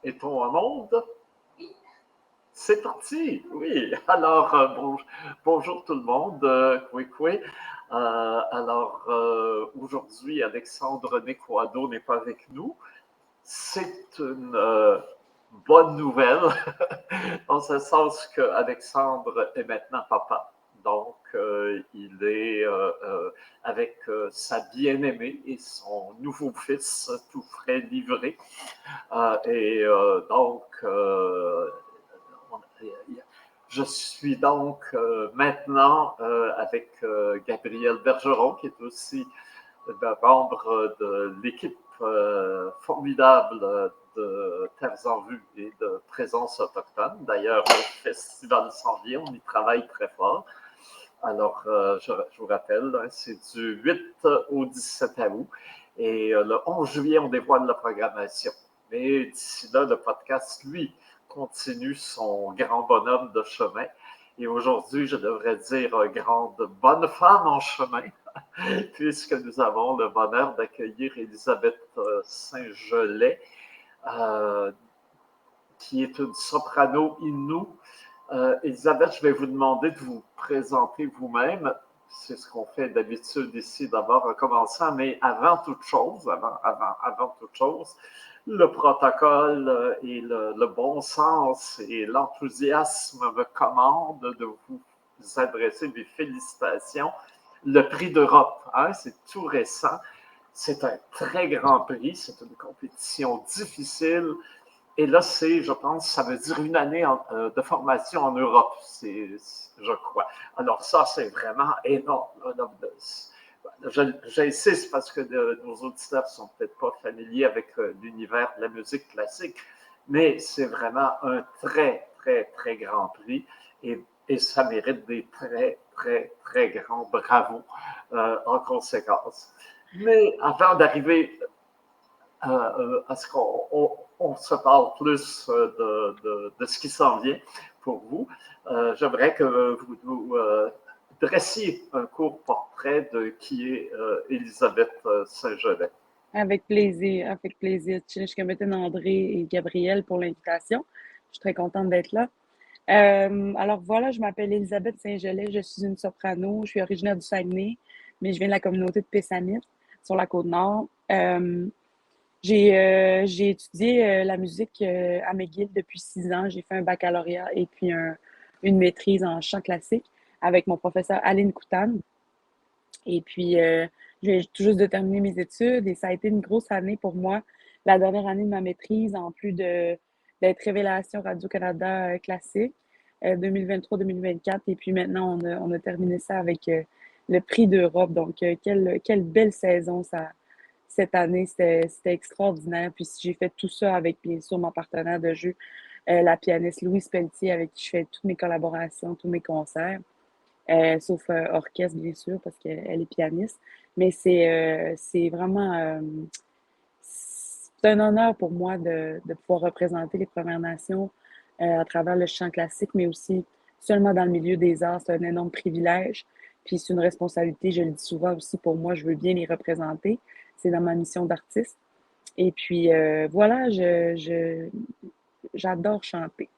Est-on en onde? C'est parti, oui. Alors, bonjour tout le monde. Aujourd'hui, Alexandre Nequado n'est pas avec nous. C'est une bonne nouvelle, dans ce sens qu'Alexandre est maintenant papa. Donc, il est avec sa bien-aimée et son nouveau fils, tout frais livré. Je suis donc maintenant avec Gabriel Bergeron, qui est aussi membre de l'équipe formidable de Terres en Vue et de Présence autochtone. D'ailleurs, le festival s'en vient, on y travaille très fort. Alors, je vous rappelle, c'est du 8 au 17 août. Et le 11 juillet, on dévoile la programmation. Mais d'ici là, le podcast, lui, continue son grand bonhomme de chemin. Et aujourd'hui, je devrais dire grande bonne femme en chemin, puisque nous avons le bonheur d'accueillir Elisabeth Saint-Gelais, qui est une soprano Innu. Elisabeth, je vais vous demander de vous présenter vous-même. C'est ce qu'on fait d'habitude ici d'abord en commençant, mais avant toute chose, le protocole et le bon sens et l'enthousiasme me commandent de vous adresser des félicitations. Le prix d'Europe, c'est tout récent. C'est un très grand prix, c'est une compétition difficile. Et là, je pense, ça veut dire une année de formation en Europe, je crois. Alors ça, c'est vraiment énorme. J'insiste parce que nos auditeurs ne sont peut-être pas familiers avec l'univers de la musique classique, mais c'est vraiment un très, très, très grand prix et ça mérite des très, très, très grands bravos en conséquence. Mais avant d'arriver à ce qu'on se parle plus de ce qui s'en vient pour vous, j'aimerais que vous dressiez un court portrait de qui est Elisabeth Saint-Gelais. Avec plaisir, avec plaisir. Tchinichkemetène André et Gabriel pour l'invitation. Je suis très contente d'être là. Alors voilà, je m'appelle Elisabeth Saint-Gelais, je suis une soprano, je suis originaire du Saguenay, mais je viens de la communauté de Pessamit, sur la Côte-Nord. J'ai étudié la musique à McGill depuis 6 ans. J'ai fait un baccalauréat et puis une maîtrise en chant classique avec mon professeur Aline Koutane. Et puis, je viens tout juste de terminer mes études et ça a été une grosse année pour moi. La dernière année de ma maîtrise, en plus d'être Révélation Radio-Canada classique 2023-2024. Et puis maintenant, on a terminé ça avec le prix d'Europe. Donc, quelle belle saison cette année. C'était extraordinaire. Puis j'ai fait tout ça avec, bien sûr, mon partenaire de jeu, la pianiste Louise Pelletier, avec qui je fais toutes mes collaborations, tous mes concerts. Sauf orchestre, bien sûr, parce qu'elle est pianiste. Mais c'est vraiment c'est un honneur pour moi de pouvoir représenter les Premières Nations à travers le chant classique, mais aussi seulement dans le milieu des arts. C'est un énorme privilège. Puis c'est une responsabilité, je le dis souvent aussi pour moi, je veux bien les représenter. C'est dans ma mission d'artiste. Et puis voilà, j'adore chanter.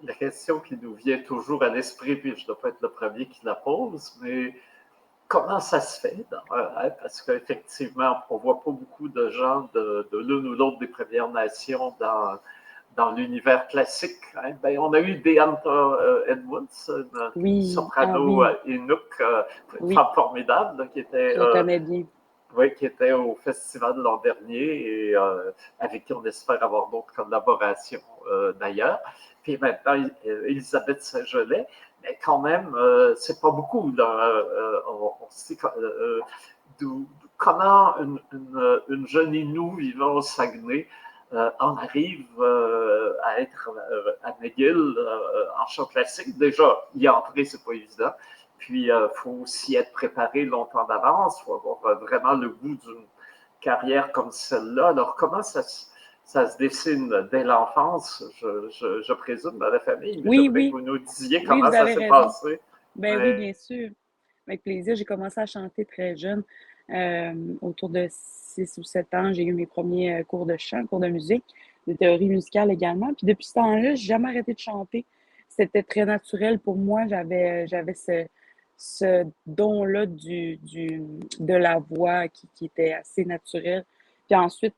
La question qui nous vient toujours à l'esprit, puis je ne dois pas être le premier qui la pose, mais comment ça se fait? Parce qu'effectivement, on ne voit pas beaucoup de gens de l'une ou l'autre des Premières Nations dans l'univers classique. Ben, on a eu Deanta Edwards, une Oui, ah soprano oui, Inuk, une oui, femme formidable, qui était je la connais bien. oui, qui était au festival l'an dernier et avec qui on espère avoir d'autres collaborations d'ailleurs. Puis maintenant, Elisabeth Saint-Gelais, mais quand même, c'est pas beaucoup. Là. On sait comment une jeune Inou vivant au Saguenay en arrive à être à McGill en chant classique. Déjà, y entrer, c'est pas évident. Puis, il faut aussi être préparé longtemps d'avance. Il faut avoir vraiment le goût d'une carrière comme celle-là. Alors, comment ça se dessine dès l'enfance, je présume, dans la famille, mais Oui, j'aimerais que oui, vous nous disiez oui, comment vous ça avez s'est raison. passé. Ben oui, Ouais. bien sûr. Avec plaisir. J'ai commencé à chanter très jeune. Autour de 6 ou 7 ans, j'ai eu mes premiers cours de chant, cours de musique, de théorie musicale également. Puis depuis ce temps-là, j'ai jamais arrêté de chanter. C'était très naturel pour moi. J'avais ce don-là de la voix qui était assez naturel. Puis ensuite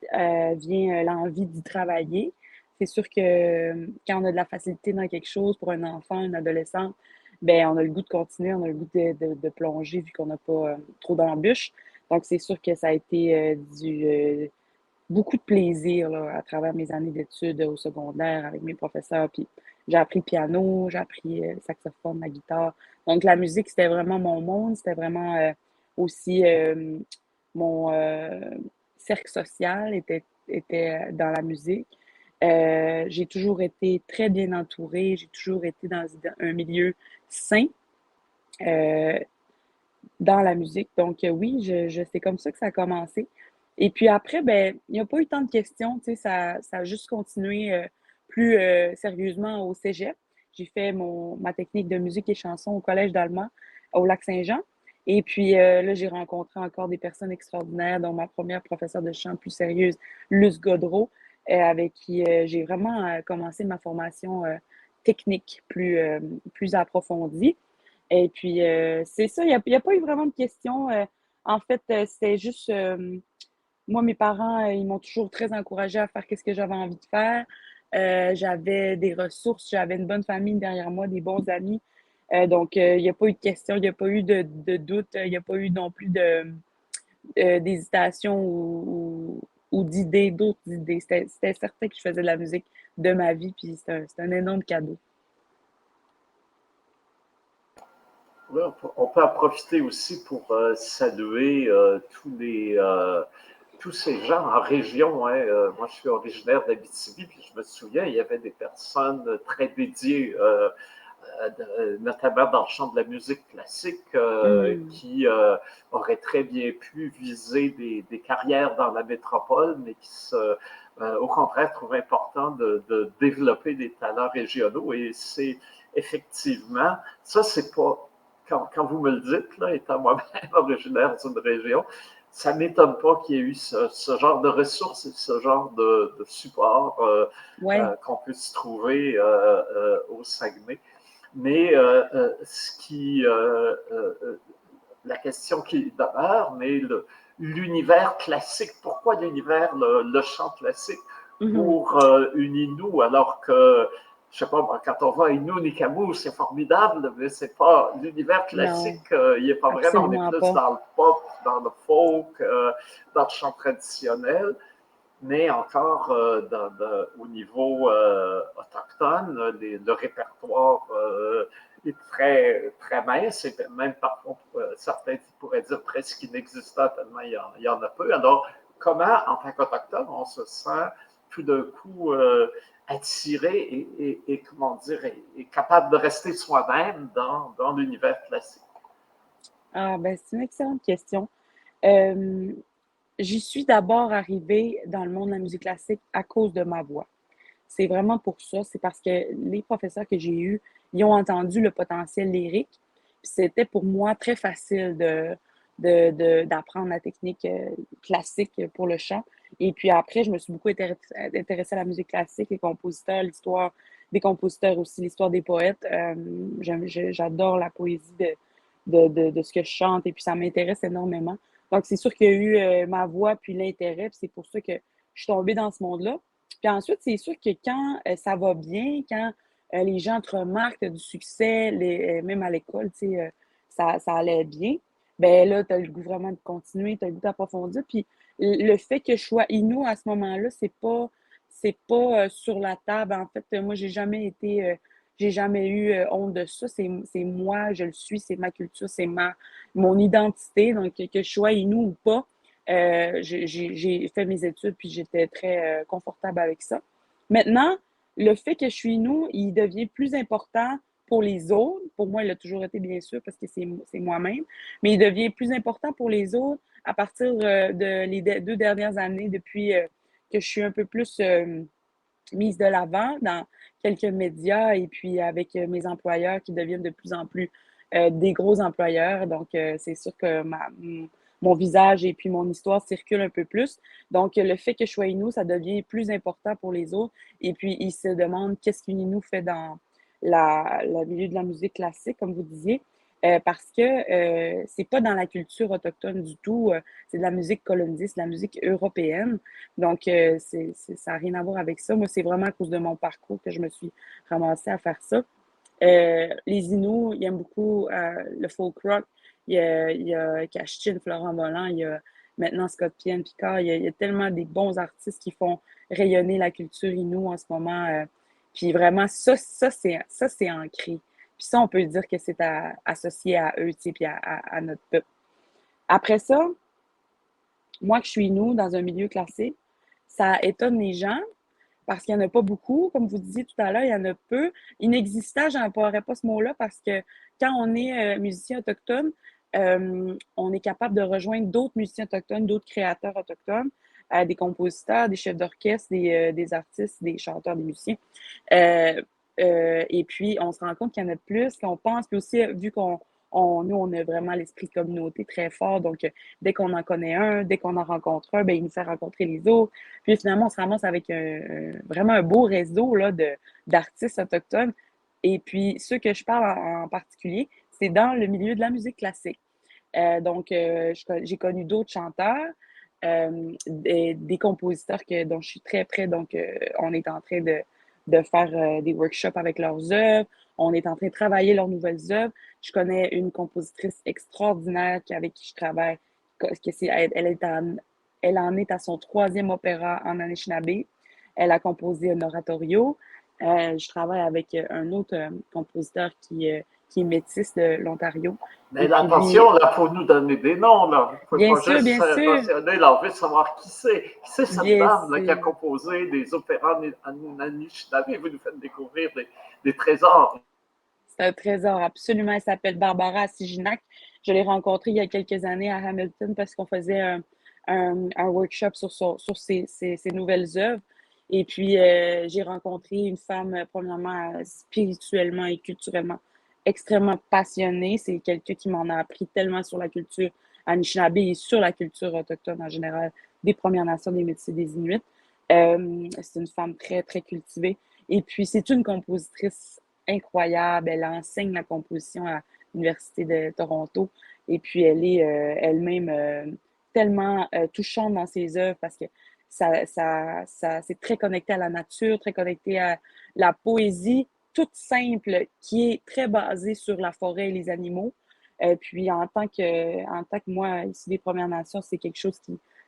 vient l'envie d'y travailler. C'est sûr que quand on a de la facilité dans quelque chose pour un enfant, une adolescente, ben on a le goût de continuer, on a le goût de plonger vu qu'on n'a pas trop d'embûches. Donc, c'est sûr que ça a été beaucoup de plaisir là, à travers mes années d'études au secondaire avec mes professeurs. Puis j'ai appris le piano, j'ai appris le saxophone, la guitare. Donc, la musique, c'était vraiment mon monde. C'était vraiment aussi mon cercle social était dans la musique. J'ai toujours été très bien entourée. J'ai toujours été dans un milieu sain. Euh, dans la musique. Donc, oui, c'est comme ça que ça a commencé. Et puis après, ben, il n'y a pas eu tant de questions, tu sais, ça a juste continué plus sérieusement au cégep. J'ai fait ma technique de musique et chanson au Collège d'Allemand, au Lac-Saint-Jean. Et puis là, j'ai rencontré encore des personnes extraordinaires, dont ma première professeure de chant plus sérieuse, Luce Godreau, avec qui j'ai vraiment commencé ma formation technique plus approfondie. Et puis, c'est ça, il y a pas eu vraiment de questions. En fait, c'était juste, moi, mes parents, ils m'ont toujours très encouragée à faire ce que j'avais envie de faire. J'avais des ressources, j'avais une bonne famille derrière moi, des bons amis. Donc, il n'y a pas eu de questions, il n'y a pas eu de doute, il n'y a pas eu non plus d'hésitation ou d'idées, d'autres idées. C'était certain que je faisais de la musique de ma vie, puis c'est un énorme cadeau. Oui, on peut en profiter aussi pour saluer tous ces gens en région. Hein. Moi, je suis originaire d'Abitibi, puis je me souviens, il y avait des personnes très dédiées, notamment dans le champ de la musique classique, Hmm. qui auraient très bien pu viser des carrières dans la métropole, mais au contraire, trouvent important de développer des talents régionaux. Et c'est effectivement, ça, c'est pas quand vous me le dites, là, étant moi-même originaire d'une région, ça ne m'étonne pas qu'il y ait eu ce genre de ressources et ce genre de support Ouais, qu'on puisse trouver au Saguenay. Mais la question qui demeure, mais l'univers classique, pourquoi l'univers, le chant classique mhm. pour une Inou, alors que, je sais pas, quand on va à Inou, Nikamu, c'est formidable, mais c'est pas l'univers Non, classique, il n'est pas vraiment, on est absolument plus pas. dans le pop, dans le folk, dans le chant traditionnel, mais encore au niveau autochtone, le répertoire est très, très mince, et même parfois, certains pourraient dire presque inexistant, tellement il y en a peu. Alors, comment, en tant qu'Autochtone, on se sent tout d'un coup attiré et comment dire, et capable de rester soi-même dans l'univers classique? Ah, ben, c'est une excellente question. Euh, J'y suis d'abord arrivée dans le monde de la musique classique à cause de ma voix. C'est vraiment pour ça. C'est parce que les professeurs que j'ai eus, ils ont entendu le potentiel lyrique. Puis c'était pour moi très facile d'apprendre la technique classique pour le chant. Et puis après, je me suis beaucoup intéressée à la musique classique, les compositeurs, l'histoire des compositeurs aussi, l'histoire des poètes. J'adore la poésie de ce que je chante et puis ça m'intéresse énormément. Donc, c'est sûr qu'il y a eu ma voix puis l'intérêt, puis c'est pour ça que je suis tombée dans ce monde-là. Puis ensuite, c'est sûr que quand ça va bien, quand les gens te remarquent du succès, même à l'école, tu sais, ça allait bien, ben là, tu as le goût vraiment de continuer, tu as le goût d'approfondir. Puis le fait que je sois Inou à ce moment-là, c'est pas sur la table. En fait, moi, j'ai jamais eu honte de ça. C'est moi, je le suis, c'est ma culture, mon identité. Donc, que je sois Inou ou pas, j'ai fait mes études puis j'étais très confortable avec ça. Maintenant, le fait que je suis nous, il devient plus important pour les autres. Pour moi, il a toujours été bien sûr parce que c'est moi-même, mais il devient plus important pour les autres à partir de les 2 dernières années depuis que je suis un peu plus mise de l'avant dans quelques médias et puis avec mes employeurs qui deviennent de plus en plus des gros employeurs. Donc, c'est sûr que mon visage et puis mon histoire circulent un peu plus. Donc, le fait que je sois Inou, ça devient plus important pour les autres. Et puis, ils se demandent qu'est-ce qu'une Inou fait dans le milieu de la musique classique, comme vous disiez. Parce que c'est pas dans la culture autochtone du tout. C'est de la musique colonisée, c'est de la musique européenne. Donc, ça n'a rien à voir avec ça. Moi, c'est vraiment à cause de mon parcours que je me suis ramassée à faire ça. Les Inuits, ils aiment beaucoup le folk rock. Il y a Cashtin, Florent Volant, il y a maintenant Scott Pienne Picard. Il y a tellement des bons artistes qui font rayonner la culture Inou en ce moment. Puis vraiment, ça, c'est ancré. Puis ça, on peut dire que c'est associé à eux, tu sais, puis à notre peuple. Après ça, moi que je suis Inou dans un milieu classique, ça étonne les gens parce qu'il n'y en a pas beaucoup. Comme vous disiez tout à l'heure, il y en a peu. Inexistant, je n'emploierais pas ce mot-là parce que quand on est musicien autochtone, on est capable de rejoindre d'autres musiciens autochtones, d'autres créateurs autochtones, des compositeurs, des chefs d'orchestre, des artistes, des chanteurs, des musiciens. Euh, et puis, on se rend compte qu'il y en a plus qu'on pense. Puis aussi, vu nous, on a vraiment l'esprit de communauté très fort. Donc, dès qu'on en connaît un, dès qu'on en rencontre un, ben, il nous fait rencontrer les autres. Puis finalement, on se ramasse avec vraiment un beau réseau là, d'artistes autochtones. Et puis, ceux que je parle en particulier, c'est dans le milieu de la musique classique. Donc, j'ai connu d'autres chanteurs, des compositeurs dont je suis très près. Donc, on est en train de faire des workshops avec leurs œuvres. On est en train de travailler leurs nouvelles œuvres. Je connais une compositrice extraordinaire avec qui je travaille. Elle en est à son troisième opéra en Anishinaabe. Elle a composé un oratorio. Je travaille avec un autre compositeur qui est métis de l'Ontario. Mais Et puis lui, attention, là, pour nous donner des noms, là. Il ne faut bien pas sûr, juste bien sûr, mentionner, là, on veut savoir qui c'est. Qui c'est cette bien dame là, qui a sûr. composé des opéras en Anishinaabe? Vous nous faites découvrir des trésors. C'est un trésor, absolument. Elle s'appelle Barbara Asiginac. Je l'ai rencontrée il y a quelques années à Hamilton parce qu'on faisait un workshop sur ses nouvelles œuvres. Et puis, j'ai rencontré une femme, premièrement, spirituellement et culturellement extrêmement passionnée. C'est quelqu'un qui m'en a appris tellement sur la culture Anishinaabe et sur la culture autochtone en général, des Premières Nations, des Métis, des Inuits. C'est une femme très, très cultivée. Et puis, c'est une compositrice incroyable. Elle enseigne la composition à l'Université de Toronto. Et puis, elle est elle-même tellement touchante dans ses œuvres parce que c'est très connecté à la nature, très connecté à la poésie toute simple qui est très basée sur la forêt et les animaux. Puis, en tant que moi, ici des Premières Nations, c'est quelque chose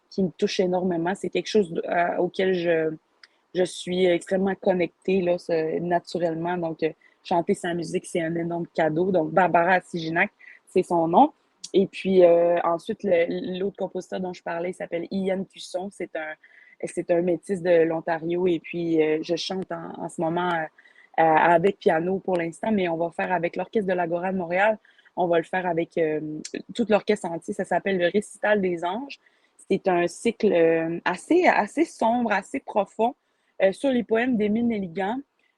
qui me touche énormément. C'est quelque chose auquel je suis extrêmement connectée là, naturellement. Donc, chanter sa musique, c'est un énorme cadeau. Donc, Barbara Asiginac, c'est son nom. Et puis, ensuite, l'autre compositeur dont je parlais s'appelle Ian Cusson. C'est un métis de l'Ontario. Et puis, je chante en ce moment avec piano pour l'instant, mais on va faire avec l'Orchestre de l'Agora de Montréal. On va le faire avec tout l'orchestre entier. Ça s'appelle le Récital des Anges. C'est un cycle assez sombre, assez profond sur les poèmes d'Émile Nelligan.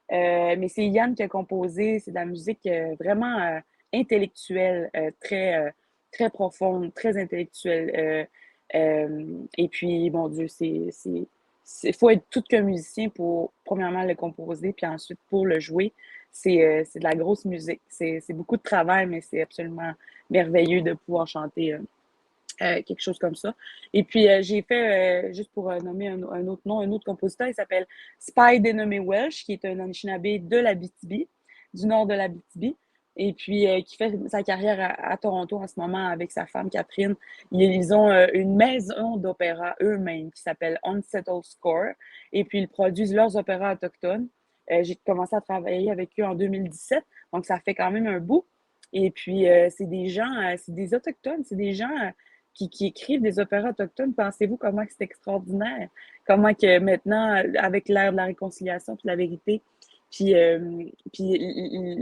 Mais c'est Yann qui a composé. C'est de la musique vraiment intellectuelle, très profonde, très intellectuelle. Et puis, mon Dieu, faut être tout qu'un musicien pour, premièrement, le composer, puis ensuite, pour le jouer. C'est de la grosse musique. C'est beaucoup de travail, mais c'est absolument merveilleux de pouvoir chanter quelque chose comme ça. Et puis, j'ai fait, juste pour nommer un autre nom, un autre compositeur, il s'appelle Spy dénommé Welsh, qui est un Anishinaabe de l'Abitibi, du nord de l'Abitibi, et puis qui fait sa carrière à Toronto en ce moment avec sa femme Catherine. Ils ont une maison d'opéra eux-mêmes qui s'appelle Unsettled Score, et puis ils produisent leurs opéras autochtones. J'ai commencé à travailler avec eux en 2017, donc ça fait quand même un bout. Et puis, c'est des gens, c'est des autochtones, c'est des gens qui écrivent des opéras autochtones. Pensez-vous comment c'est extraordinaire? Comment que maintenant, avec l'ère de la réconciliation puis de la vérité, puis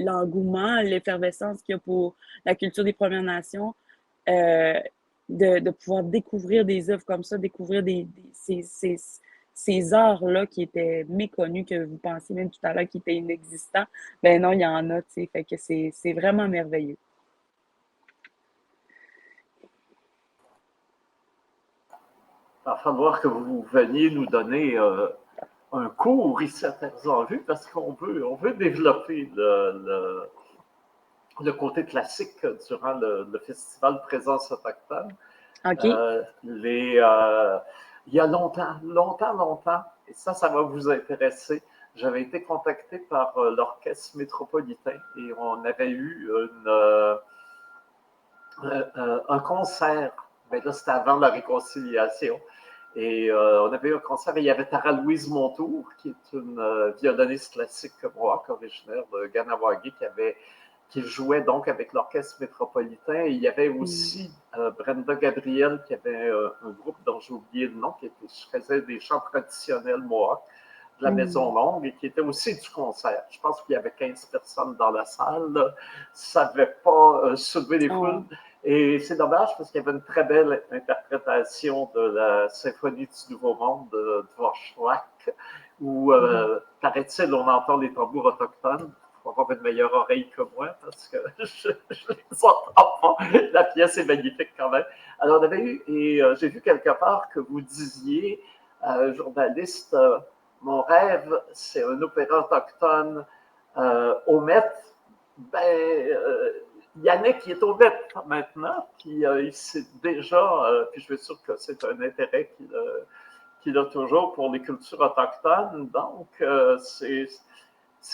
l'engouement, l'effervescence qu'il y a pour la culture des Premières Nations, euh, de pouvoir découvrir des œuvres comme ça, découvrir ces arts-là qui étaient méconnus, que vous pensiez même tout à l'heure qui étaient inexistants, ben non, il y en a, tu sais, fait que c'est vraiment merveilleux. va falloir que vous veniez nous donner un cours ici à Terres en Vue parce on veut développer le côté classique durant le festival Présence autochtone. OK. Il y a longtemps, et ça va vous intéresser. J'avais été contacté par l'Orchestre métropolitain et on avait eu un concert. Mais là, c'était avant la réconciliation. Et on avait eu un concert et il y avait Tara-Louise Montour, qui est une violoniste classique mohawk originaire de Ganawagi, qui jouait donc avec l'Orchestre métropolitain. Et il y avait aussi Brenda Gabriel, qui avait un groupe dont j'ai oublié le nom, qui faisait des chants traditionnels mohawk de la Maison Longue et qui était aussi du concert. Je pense qu'il y avait 15 personnes dans la salle. Ça ne devait pas soulever des foules. Et c'est dommage parce qu'il y avait une très belle interprétation de la Symphonie du Nouveau Monde de Dvorak, où, paraît-il, on entend les tambours autochtones. Il faut avoir une meilleure oreille que moi parce que je ne les entends pas. La pièce est magnifique quand même. Alors, on avait eu, et j'ai vu quelque part que vous disiez, journaliste, mon rêve, c'est un opéra autochtone au Met. Yannick, qui est au Met maintenant, puis il sait déjà, puis je suis sûr que c'est un intérêt qu'il a toujours pour les cultures autochtones. Donc, c'est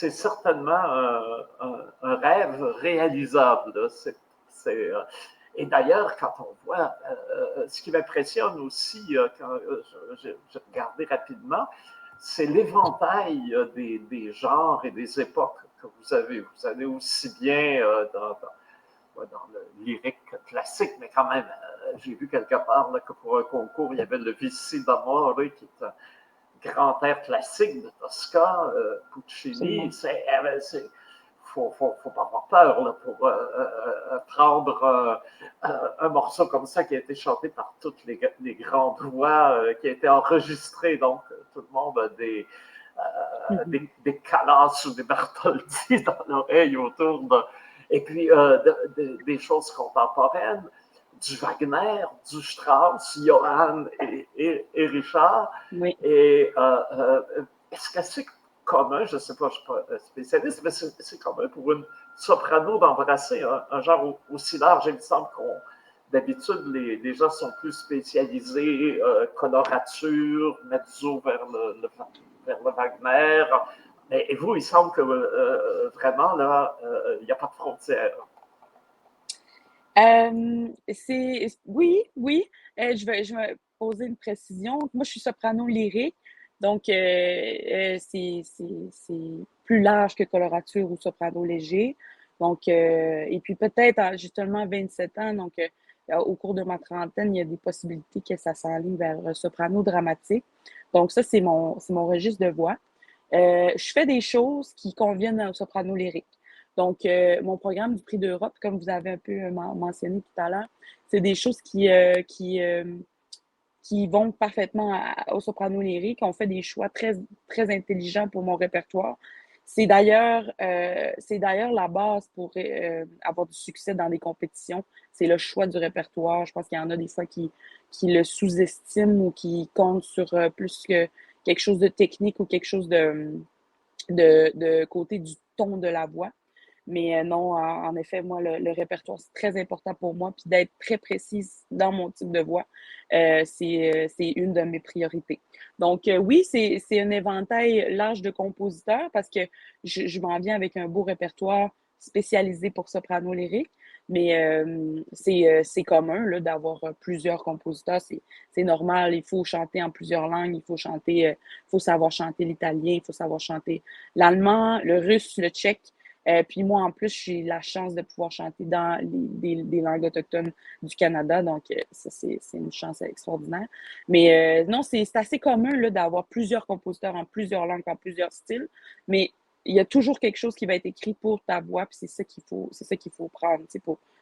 certainement un rêve réalisable. Et d'ailleurs, quand on voit, ce qui m'impressionne aussi, quand j'ai regardé rapidement, c'est l'éventail des genres et des époques que vous avez. Vous avez aussi bien dans le lyrique classique, mais quand même, j'ai vu quelque part là, que pour un concours, il y avait le Vici d'Amore, qui est un grand air classique de Tosca, Puccini. Faut pas avoir peur là, pour prendre un morceau comme ça qui a été chanté par toutes les grandes voix, qui a été enregistré. Donc, tout le monde a des Callas ou des Bartholdi dans l'oreille autour de. Et puis, des choses contemporaines, du Wagner, du Strauss, Johann et Richard. Oui. Et est-ce que c'est commun, je ne sais pas, je ne suis pas spécialiste, mais c'est commun pour une soprano d'embrasser un genre aussi large. Il me semble d'habitude, les gens sont plus spécialisés, colorature, mezzo vers le Wagner. Et vous, il semble que vraiment, là, il n'y a pas de frontières. Oui, oui. Je vais poser une précision. Moi, je suis soprano lyrique, donc c'est plus large que colorature ou soprano léger. Donc, et puis peut-être justement à 27 ans, donc au cours de ma trentaine, il y a des possibilités que ça s'enligne vers le soprano dramatique. Donc ça, c'est mon registre de voix. Je fais des choses qui conviennent au soprano lyrique. Donc, mon programme du Prix d'Europe, comme vous avez un peu mentionné tout à l'heure, c'est des choses qui vont parfaitement au soprano lyrique. On fait des choix très, très intelligents pour mon répertoire. C'est d'ailleurs la base pour avoir du succès dans des compétitions. C'est le choix du répertoire. Je pense qu'il y en a des fois qui le sous-estiment ou qui comptent sur plus que quelque chose de technique ou quelque chose de côté du ton de la voix. Mais non, en effet, moi, le répertoire, c'est très important pour moi. Puis d'être très précise dans mon type de voix, c'est une de mes priorités. Donc, oui, c'est un éventail large de compositeurs parce que je m'en viens avec un beau répertoire spécialisé pour soprano lyrique. Mais c'est commun là, d'avoir plusieurs compositeurs. C'est normal. Il faut chanter en plusieurs langues. Il faut savoir chanter l'italien. Il faut savoir chanter l'allemand, le russe, le tchèque. Puis moi, en plus, j'ai la chance de pouvoir chanter dans des langues autochtones du Canada. Donc, ça, c'est une chance extraordinaire. Mais non, c'est assez commun là, d'avoir plusieurs compositeurs en plusieurs langues, en plusieurs styles. Mais il y a toujours quelque chose qui va être écrit pour ta voix. Puis c'est ça qu'il faut prendre,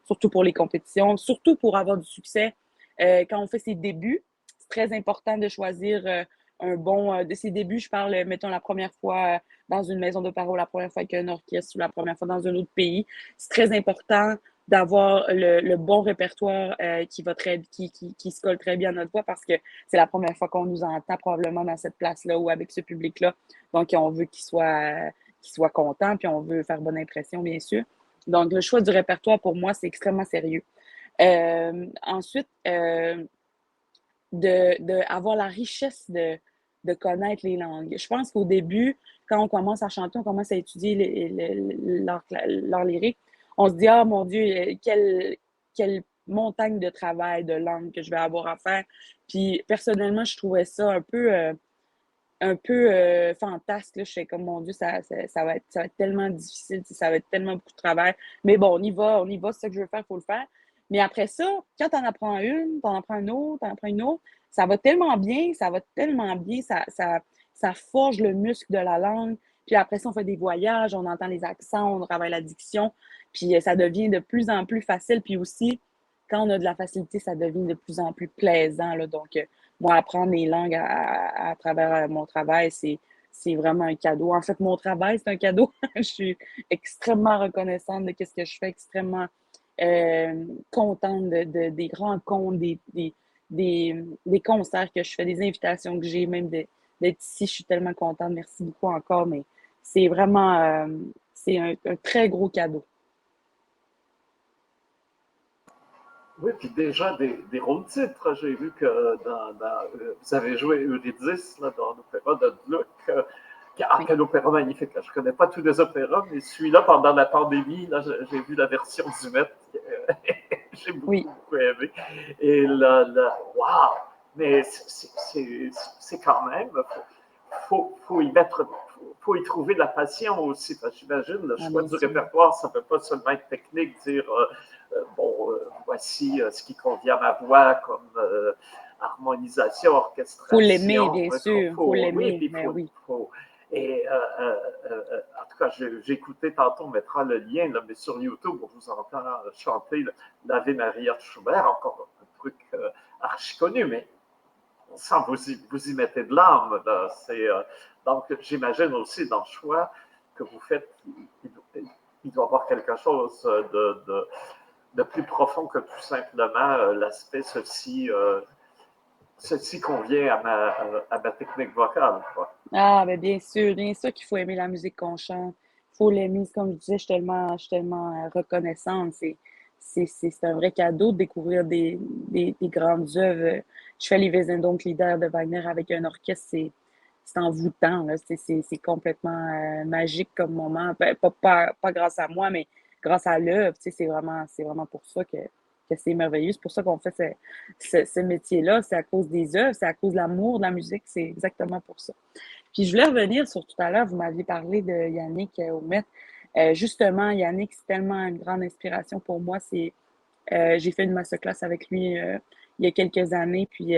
surtout pour les compétitions, surtout pour avoir du succès. Quand on fait ses débuts, c'est très important de choisir de ses débuts. Je parle, mettons, la première fois dans une maison d'opéra, la première fois avec un orchestre ou la première fois dans un autre pays. C'est très important d'avoir le bon répertoire qui se colle très bien à notre voix parce que c'est la première fois qu'on nous entend probablement dans cette place-là ou avec ce public-là. Donc, on veut qu'il soit content, puis on veut faire bonne impression, bien sûr. Donc, le choix du répertoire, pour moi, c'est extrêmement sérieux. Ensuite, avoir la richesse de connaître les langues. Je pense qu'au début, quand on commence à chanter, on commence à étudier l'art lyrique, on se dit, ah mon Dieu, quelle montagne de travail, de langue que je vais avoir à faire. Puis personnellement, je trouvais ça un peu fantasque. Là. Je suis comme, mon Dieu, ça va être tellement difficile, ça va être tellement beaucoup de travail. Mais bon, on y va, c'est ça que je veux faire, il faut le faire. Mais après ça, quand tu en apprends une, tu en apprends une autre, tu en apprends une autre, ça va tellement bien, ça forge le muscle de la langue. Puis après ça, on fait des voyages, on entend les accents, on travaille l'addiction, puis ça devient de plus en plus facile. Puis aussi, quand on a de la facilité, ça devient de plus en plus plaisant. Là. Donc, moi, apprendre les langues à travers mon travail, c'est vraiment un cadeau. En fait, mon travail, c'est un cadeau. Je suis extrêmement reconnaissante de ce que je fais, extrêmement contente des rencontres, des concerts que je fais, des invitations que j'ai, même d'être ici. Je suis tellement contente. Merci beaucoup encore, mais c'est vraiment c'est un très gros cadeau. Oui, puis déjà des rôles titres. J'ai vu que vous avez joué Eurydice là, dans l'opéra de Gluck. Ah, Oui. quel opéra magnifique! Là. Je ne connais pas tous les opéras, mais celui-là, pendant la pandémie, là, j'ai vu la version du Met. J'ai Oui. beaucoup aimé. Et là waouh! Mais c'est quand même, faut y mettre, faut y trouver de la passion aussi. Parce que j'imagine, le Ah, choix bien du sûr. répertoire, ça ne peut pas seulement être technique, dire bon, voici ce qui convient à ma voix comme harmonisation, Faut l'aimer, orchestration. bien sûr. Faut Oui, l'aimer, puis mais oui. et en tout cas, j'ai écouté tantôt, on mettra le lien, là, mais sur YouTube, on vous entend chanter l'Ave Maria de Schubert, encore un truc archi connu, mais on sent vous y mettez de l'âme. Donc, j'imagine aussi dans le choix que vous faites, il doit y avoir quelque chose de plus profond que tout simplement l'aspect ceci convient à ma technique vocale. Quoi. Ah, ben bien sûr qu'il faut aimer la musique qu'on chante. Il faut l'aimer. Comme je disais, je suis tellement reconnaissante. C'est un vrai cadeau de découvrir des grandes œuvres. Je fais les Wesendonck-Lieder de Wagner avec un orchestre. C'est envoûtant. Là. C'est complètement magique comme moment. Pas grâce à moi, mais grâce à l'œuvre. C'est vraiment pour ça que c'est merveilleux. C'est pour ça qu'on fait ce métier-là. C'est à cause des œuvres, c'est à cause de l'amour de la musique. C'est exactement pour ça. Puis je voulais revenir sur tout à l'heure, vous m'aviez parlé de Yannick Oumet. Justement, Yannick, c'est tellement une grande inspiration pour moi. J'ai fait une masterclass avec lui il y a quelques années, puis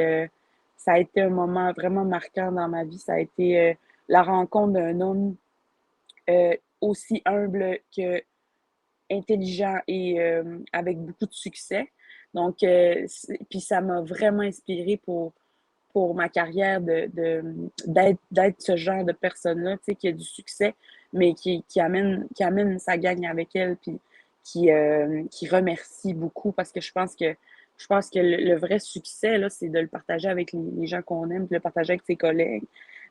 ça a été un moment vraiment marquant dans ma vie. Ça a été la rencontre d'un homme aussi humble que intelligent et avec beaucoup de succès. Donc, puis ça m'a vraiment inspiré pour ma carrière d'être ce genre de personne-là, tu sais, qui a du succès, mais qui amène sa gagne avec elle, puis qui remercie beaucoup parce que je pense que le vrai succès, là, c'est de le partager avec les gens qu'on aime, de le partager avec ses collègues.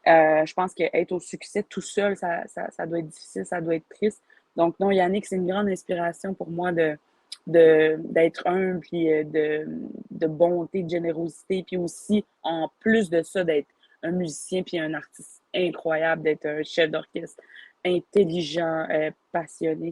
Je pense qu'être au succès tout seul, ça doit être difficile, ça doit être triste. Donc, non, Yannick, c'est une grande inspiration pour moi d'être humble, puis de bonté, de générosité, puis aussi, en plus de ça, d'être un musicien, puis un artiste incroyable, d'être un chef d'orchestre intelligent, passionné.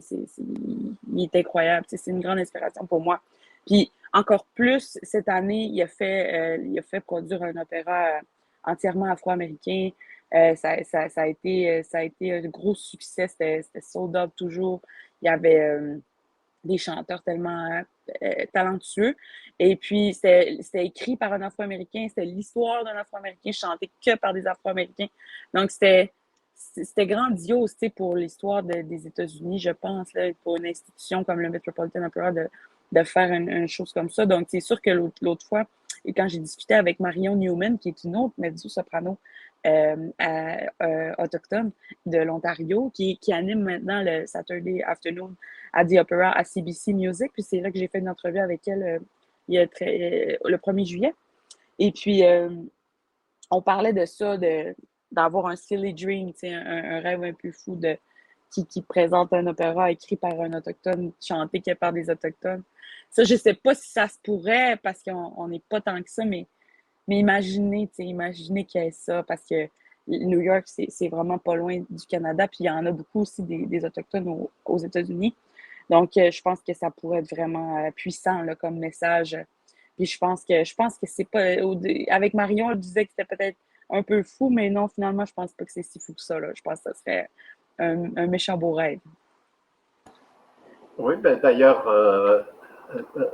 Il est incroyable. C'est une grande inspiration pour moi. Puis, encore plus, cette année, il a fait produire un opéra entièrement afro-américain. Ça a été un gros succès. C'était sold out toujours. Il y avait des chanteurs tellement talentueux. Et puis, c'était écrit par un Afro-Américain. C'était l'histoire d'un Afro-Américain chanté que par des Afro-Américains. Donc, c'était grandiose, tu sais, pour l'histoire des États-Unis, je pense, là, pour une institution comme le Metropolitan Opera de faire une chose comme ça. Donc, c'est sûr que l'autre fois, et quand j'ai discuté avec Marion Newman, qui est une autre mezzo-soprano autochtone de l'Ontario qui anime maintenant le Saturday Afternoon à The Opera à CBC Music. Puis c'est là que j'ai fait une entrevue avec elle le 1er juillet. Et puis, on parlait de ça, d'avoir un silly dream, un rêve un peu fou qui présente un opéra écrit par un autochtone, chanté que par des autochtones. Ça, je sais pas si ça se pourrait parce qu'on n'est pas tant que ça, mais imaginez qu'il y ait ça parce que New York, c'est vraiment pas loin du Canada, puis il y en a beaucoup aussi des autochtones aux États-Unis. Donc, je pense que ça pourrait être vraiment puissant là, comme message. Puis je pense que c'est pas. Avec Marion, elle disait que c'était peut-être un peu fou, mais non, finalement, je pense pas que c'est si fou que ça. Là. Je pense que ça serait un méchant beau rêve. Oui, ben d'ailleurs,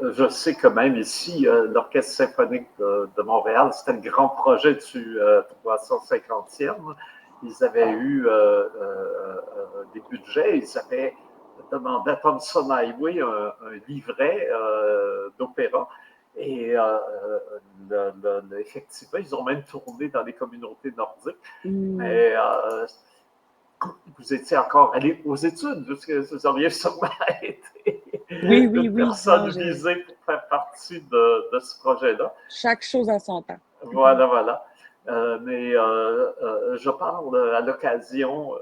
je sais que même ici, l'Orchestre symphonique de Montréal, c'était le grand projet du 350e. Ils avaient eu des budgets, ils avaient demandé à Thomson Highway un livret d'opéra. Et effectivement, ils ont même tourné dans les communautés nordiques. Mais vous étiez encore allé aux études, puisque vous auriez sûrement été oui, une oui. personne Non, visée pour faire partie de ce projet-là. chaque chose en son temps. Voilà. Mais je parle à l'occasion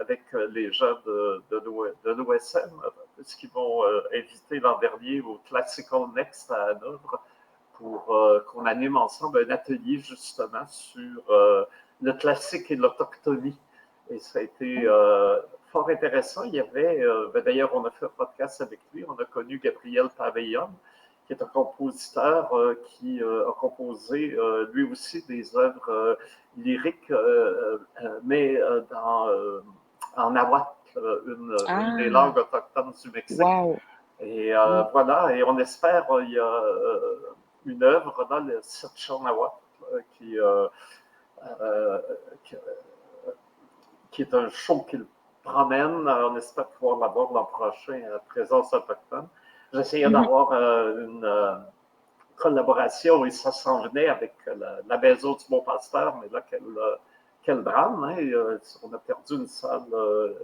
avec les gens de l'OSM, puisqu'ils m'ont invité l'an dernier au Classical Next à Hanovre pour qu'on anime ensemble un atelier justement sur le classique et l'autochtonie. Et ça a été fort intéressant. Il y avait, d'ailleurs, on a fait un podcast avec lui, on a connu Gabriel Pavillon, qui est un compositeur qui a composé lui aussi des œuvres lyriques, mais en nahuatl, une des langues autochtones du Mexique. Wow. Et voilà, et on espère, il y a une œuvre dans le Nahuatl qui, est un show qu'il promène. On espère pouvoir l'avoir l'an prochain à présence autochtone. J'essayais d'avoir une collaboration et ça s'en venait avec la Maison du Bon Pasteur, mais là, quel drame, hein? On a perdu une salle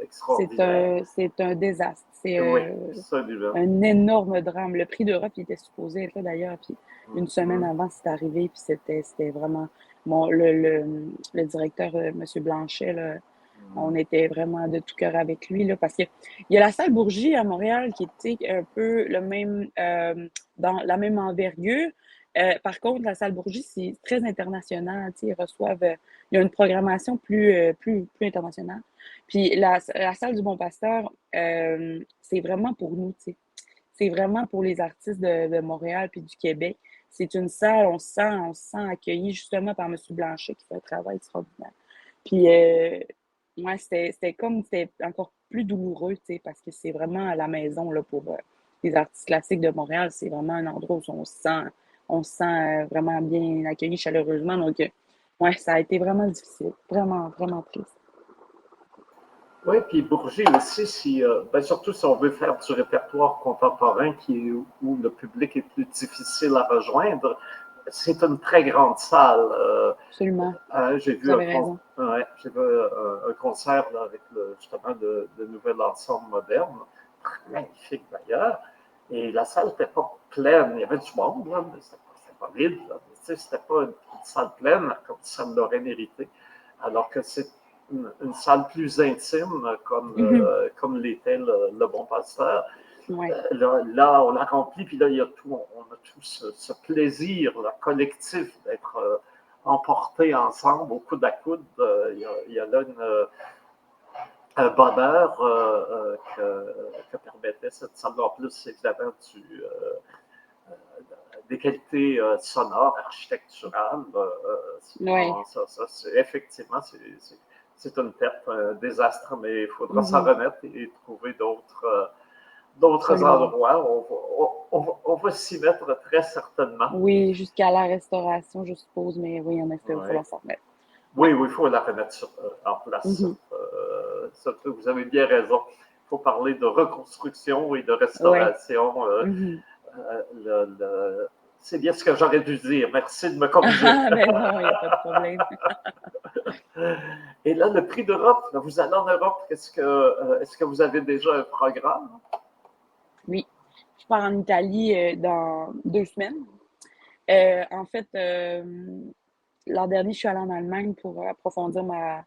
extraordinaire. C'est un désastre. C'est Oui, absolument. un énorme drame. Le prix d'Europe, il était supposé être là d'ailleurs, puis une semaine avant, c'est arrivé, puis c'était vraiment... Bon, le directeur, M. Blanchet, là, on était vraiment de tout cœur avec lui, là, parce qu'il y a la salle Bourgie à Montréal qui était un peu le même, dans la même envergure. Par contre, la salle Bourgie, c'est très international. Ils reçoivent, il y a une programmation plus internationale. Puis la salle du Bon Pasteur, c'est vraiment pour nous. C'est vraiment pour les artistes de Montréal puis du Québec. C'est une salle, on se sent accueilli justement par M. Blanchet qui fait un travail extraordinaire. Puis, ouais, c'était encore plus douloureux, parce que c'est vraiment à la maison là, pour les artistes classiques de Montréal. C'est vraiment un endroit où on se sent vraiment bien accueilli chaleureusement. Donc, ouais, ça a été vraiment difficile, vraiment, vraiment triste. Oui, puis Bourget aussi, surtout si on veut faire du répertoire contemporain où le public est plus difficile à rejoindre, c'est une très grande salle. Absolument. J'ai Vous vu avez raison. un concert là, avec justement le nouvel ensemble moderne, magnifique d'ailleurs, et la salle n'était pas pleine. Il y avait du monde, là, mais c'était pas vide. C'était pas une salle pleine comme ça l'aurait mérité. Alors que c'est une salle plus intime, comme l'était le Bon Pasteur. Ouais. Là, on l'a rempli, puis là, il y a tout, on a tout ce plaisir là, collectif d'être emportés ensemble au coude à coude. Il y a là un bonheur que permettait cette salle. En plus, évidemment, des qualités sonores, architecturales. Ouais. Effectivement, c'est une perte, un désastre, mais il faudra s'en remettre et trouver d'autres Absolument. endroits. On va s'y mettre très certainement. Oui, jusqu'à la restauration, je suppose, mais oui, en effet, il va Ouais. falloir s'en remettre. Oui, il faut la remettre en place. Vous avez bien raison. Il faut parler de reconstruction et de Ouais. restauration. C'est bien ce que j'aurais dû dire. Merci de me corriger. Ah, mais non, il n'y a pas de problème. Et là, le prix d'Europe, vous allez en Europe, est-ce que vous avez déjà un programme? Oui, je pars en Italie dans 2 semaines. En fait, l'an dernier, je suis allée en Allemagne pour approfondir ma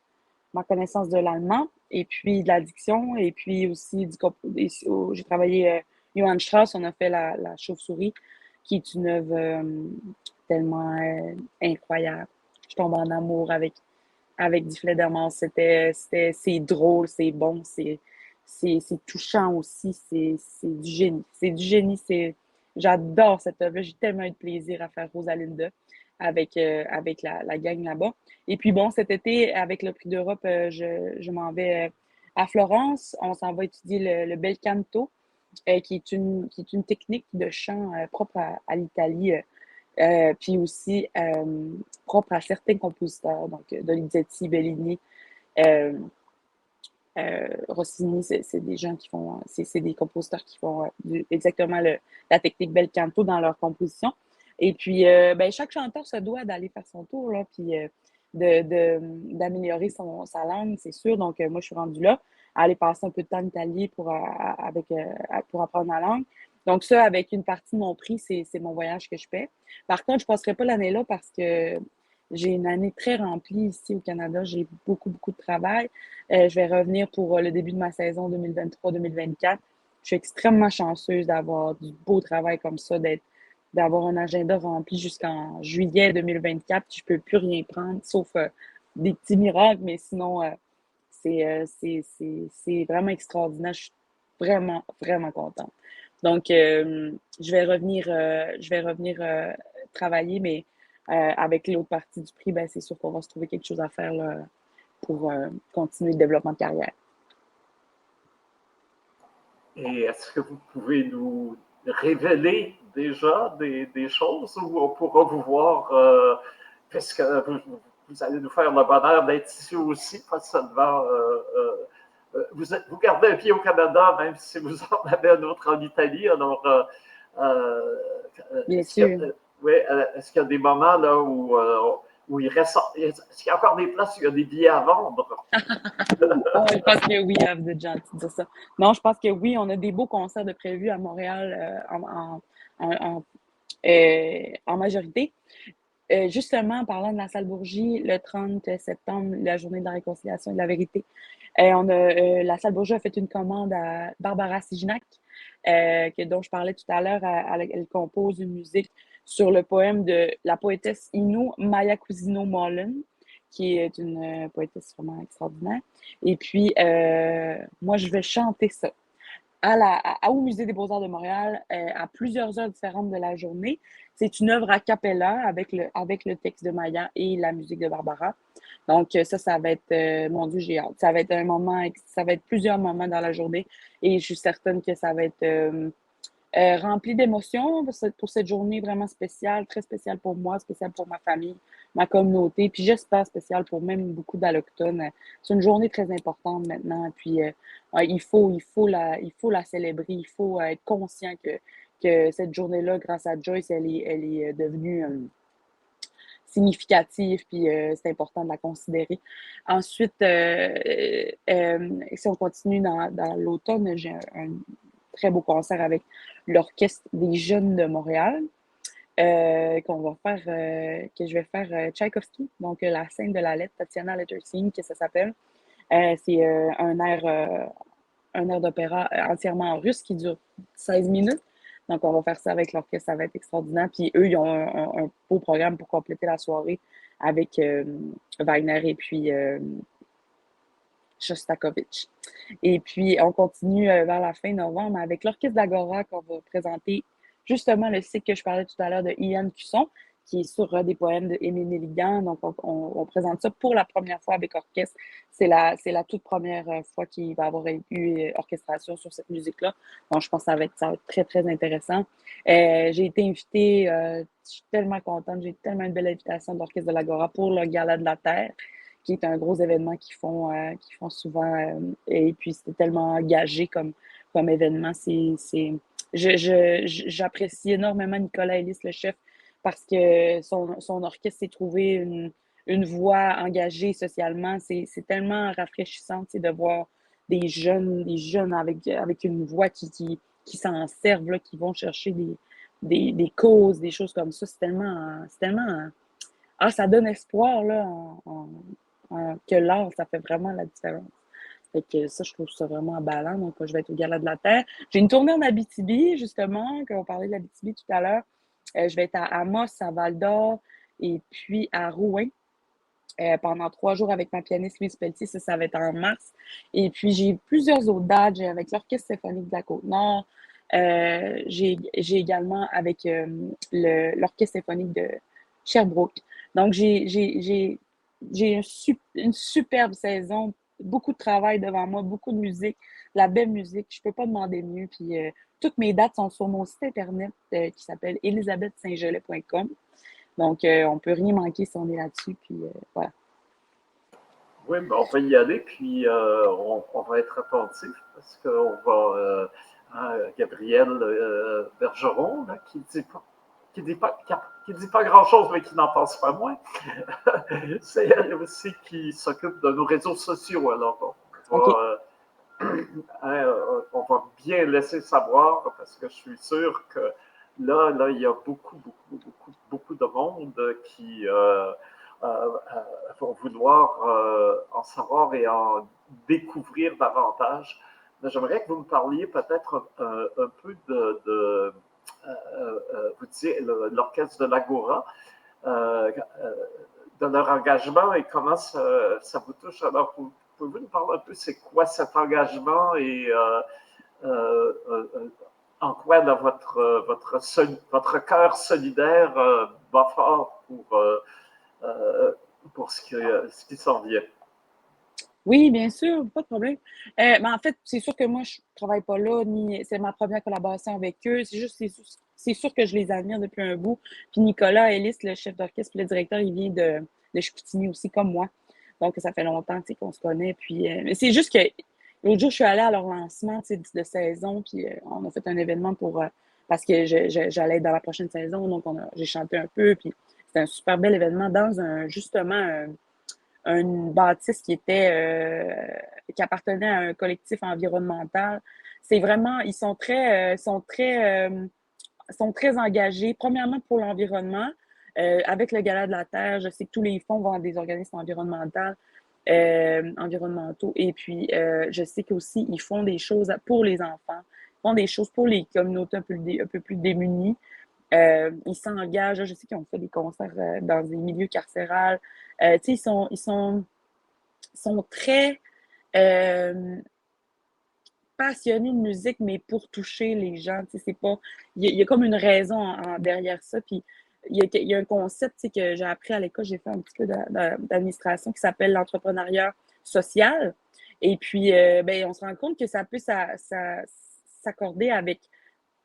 connaissance de l'allemand et puis de la diction. Et puis aussi, j'ai travaillé Johann Strauss, on a fait la chauve-souris, qui est une œuvre tellement incroyable. Je tombe en amour avec du Fledermaus. C'est drôle, c'est bon, c'est touchant aussi, c'est du génie. C'est du génie, j'adore cette œuvre-là. J'ai tellement eu de plaisir à faire Rosalinda avec la gang là-bas. Et puis bon, cet été, avec le Prix d'Europe, je m'en vais à Florence. On s'en va étudier le bel canto, qui est une technique de chant propre à l'Italie. Puis aussi propre à certains compositeurs, donc Donizetti, Bellini, euh, Rossini, c'est des gens qui font, c'est des compositeurs qui font exactement la technique bel canto dans leur composition. Et puis, ben, chaque chanteur se doit d'aller faire son tour, là, puis d'améliorer sa langue, c'est sûr. Donc, moi, je suis rendue là, à aller passer un peu de temps en Italie pour apprendre la langue. Donc, ça, avec une partie de mon prix, c'est mon voyage que je fais. Par contre, je ne passerai pas l'année là parce que j'ai une année très remplie ici au Canada. J'ai beaucoup, beaucoup de travail. Je vais revenir pour le début de ma saison 2023-2024. Je suis extrêmement chanceuse d'avoir du beau travail comme ça, d'avoir un agenda rempli jusqu'en juillet 2024. Je ne peux plus rien prendre, sauf des petits miracles, mais sinon, c'est vraiment extraordinaire. Je suis vraiment, vraiment contente. Donc, je vais revenir travailler, mais avec l'autre partie du prix, ben, c'est sûr qu'on va se trouver quelque chose à faire là, pour continuer le développement de carrière. Et est-ce que vous pouvez nous révéler déjà des choses où on pourra vous voir, puisque vous allez nous faire le bonheur d'être ici aussi, pas seulement. Vous gardez un pied au Canada, même si vous en avez un autre en Italie. Alors, euh, Bien est-ce qu'il y sûr. a, ouais, est-ce qu'il y a des moments là où il reste. Est-ce qu'il y a encore des places où il y a des billets à vendre? Oh, je pense que oui, vous êtes gentil de dire ça. Non, je pense que oui, on a des beaux concerts de prévus à Montréal en majorité. Justement, en parlant de la salle Bourgie, le 30 septembre, la journée de la réconciliation et de la vérité, la salle Bourgie a fait une commande à Barbara Siginac, dont je parlais tout à l'heure. Elle compose une musique sur le poème de la poétesse Inou Maya Cousineau Mullen, qui est une poétesse vraiment extraordinaire. Et puis, moi, je vais chanter ça au Musée des Beaux-Arts de Montréal à plusieurs heures différentes de la journée. C'est une œuvre a cappella avec le texte de Maya et la musique de Barbara. Donc, ça va être, mon Dieu, j'ai hâte. Ça va être un moment, ça va être plusieurs moments dans la journée et je suis certaine que ça va être rempli d'émotions pour cette journée vraiment spéciale, très spéciale pour moi, spéciale pour ma famille, ma communauté, puis j'espère spéciale pour même beaucoup d'Allochtones. C'est une journée très importante maintenant, puis il faut la célébrer, il faut être conscient que cette journée-là, grâce à Joyce, elle est devenue significative, puis c'est important de la considérer. Ensuite, si on continue dans l'automne, j'ai un très beau concert avec l'Orchestre des Jeunes de Montréal, que je vais faire Tchaïkovski, donc la scène de la lettre, Tatiana Letter Scene, que ça s'appelle. C'est un air d'opéra entièrement en russe qui dure 16 minutes. Donc, on va faire ça avec l'orchestre, ça va être extraordinaire. Puis eux, ils ont un beau programme pour compléter la soirée avec Wagner et puis Shostakovich. Et puis, on continue vers la fin novembre avec l'Orchestre d'Agora qu'on va présenter justement le cycle que je parlais tout à l'heure de Ian Cusson, qui est sur des poèmes de Émile Nelligan. Donc, on présente ça pour la première fois avec orchestre. C'est la toute première fois qu'il va y avoir eu orchestration sur cette musique-là. Donc, je pense que ça va être très, très intéressant. J'ai été invitée, je suis tellement contente, j'ai tellement une belle invitation de l'Orchestre de l'Agora pour le Gala de la Terre, qui est un gros événement qu'ils font souvent. Et puis, c'était tellement engagé comme événement. j'apprécie énormément Nicolas Ellis, le chef, parce que son orchestre s'est trouvé une voie engagée socialement. C'est tellement rafraîchissant, tu sais, de voir des jeunes avec une voix qui s'en servent, là, qui vont chercher des causes, des choses comme ça. C'est tellement, ah, ça donne espoir, là, que l'art, ça fait vraiment la différence. Fait que ça, je trouve ça vraiment emballant. Donc, je vais être au Gala de la Terre. J'ai une tournée en Abitibi, justement, quand on parlait de l'Abitibi tout à l'heure. Je vais être à Amos, à Val-d'Or et puis à Rouen pendant 3 jours avec ma pianiste Louise Pelletier. Ça va être en mars. Et puis, j'ai plusieurs autres dates. J'ai avec l'Orchestre symphonique de la Côte-Nord. J'ai également avec l'Orchestre symphonique de Sherbrooke. Donc, une superbe saison, beaucoup de travail devant moi, beaucoup de musique, de la belle musique. Je peux pas demander mieux. Puis, toutes mes dates sont sur mon site internet qui s'appelle elisabethsaintgelais.com. Donc, on peut rien manquer si on est là-dessus. Puis, voilà. Oui, ben on va y aller, puis on va être attentif parce qu'on va. Gabriel Bergeron, là, qui dit pas grand-chose, mais qui n'en pense pas moins. C'est elle aussi qui s'occupe de nos réseaux sociaux. Alors, OK. on va bien laisser savoir parce que je suis sûr que là, il y a beaucoup de monde qui vont vouloir en savoir et en découvrir davantage. Mais j'aimerais que vous me parliez peut-être un peu vous disiez, l'orchestre de l'Agora, euh, euh, de leur engagement et comment ça vous touche. Alors, pouvez-vous nous parler un peu c'est quoi cet engagement et en quoi dans votre cœur solidaire va fort pour ce qui s'en vient? Oui, bien sûr, pas de problème. En fait, c'est sûr que moi, je travaille pas là, ni c'est ma première collaboration avec eux. C'est sûr que je les admire depuis un bout. Puis Nicolas Ellis, le chef d'orchestre, puis le directeur, il vient de Chicoutimi aussi, comme moi. Donc, ça fait longtemps, tu sais, qu'on se connaît. Puis, mais c'est juste que l'autre jour, je suis allée à leur lancement, tu sais, de saison, puis on a fait un événement parce que j'allais être dans la prochaine saison. Donc, j'ai chanté un peu, puis c'était un super bel événement dans justement, une bâtisse qui appartenait à un collectif environnemental. C'est vraiment, sont très engagés, premièrement pour l'environnement. Avec le Gala de la Terre, je sais que tous les fonds vont à des organismes environnementaux. Et puis, je sais qu'aussi, ils font des choses pour les enfants, ils font des choses pour les communautés un peu plus démunies. Ils s'engagent. Je sais qu'ils ont fait des concerts dans des milieux carcérales. Tu sais, sont très passionnés de musique, mais pour toucher les gens. Tu sais, c'est pas. Il y a comme une raison derrière ça. Puis il y a un concept, tu sais, que j'ai appris à l'école. J'ai fait un petit peu d'administration qui s'appelle l'entrepreneuriat social. Et puis, ben, on se rend compte que ça peut s'accorder avec